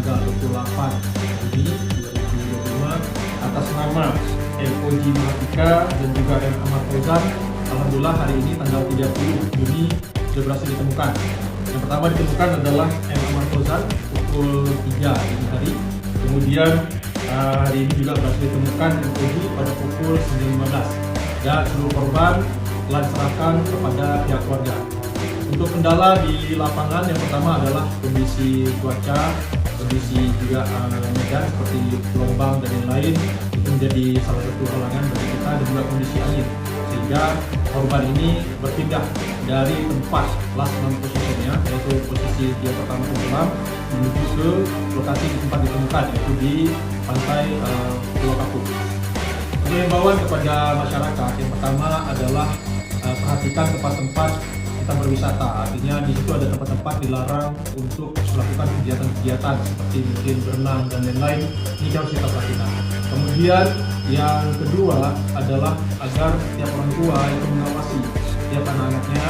tanggal 28 Juni 2025 atas nama M Ozi Mahardika dan juga M Amar Fauzan. Alhamdulillah hari ini tanggal 30 Juni sudah berhasil ditemukan. Yang pertama ditemukan adalah M Amar Fauzan pukul 3 dini hari. Kemudian hari ini juga berhasil ditemukan M Ozi pada pukul 9.15 dan seluruh korban telah diserahkan kepada pihak keluarga. Untuk kendala di lapangan yang pertama adalah kondisi cuaca, kondisi juga medan seperti gelombang dan lain-lain itu menjadi salah satu halangan bagi kita, dan juga kondisi angin, sehingga korban ini berpindah dari tempat last known positionnya, yaitu posisi dia pertama tenggelam, menuju ke lokasi di tempat ditemukan, yaitu di Pantai Pulau Kapuk. Untuk himbauan kepada masyarakat, yang pertama adalah perhatikan tempat-tempat kita berwisata, artinya di situ ada tempat-tempat dilarang untuk melakukan kegiatan-kegiatan seperti mungkin berenang dan lain-lain. Ini harus kita perhatikan. Kemudian yang kedua adalah agar setiap orang tua itu mengawasi setiap anak-anaknya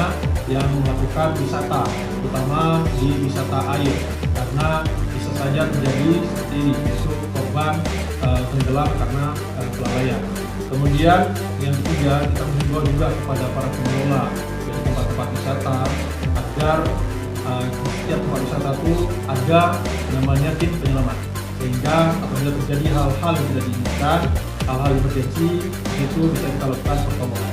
yang melakukan wisata, terutama di wisata air, karena bisa saja terjadi seperti ini, yaitu korban tenggelam karena kelalaian. Kemudian yang ketiga, kita menghimbau juga kepada para pengelola tempat-tempat wisata agar setiap tempat wisata itu ada namanya tim penyelamat, sehingga apabila terjadi hal-hal yang tidak diinginkan, hal-hal emergensi, itu bisa kita lakukan pertolongan.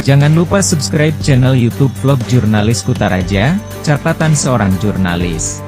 Jangan lupa subscribe channel YouTube Vlog Jurnalis Kutaraja, catatan seorang jurnalis.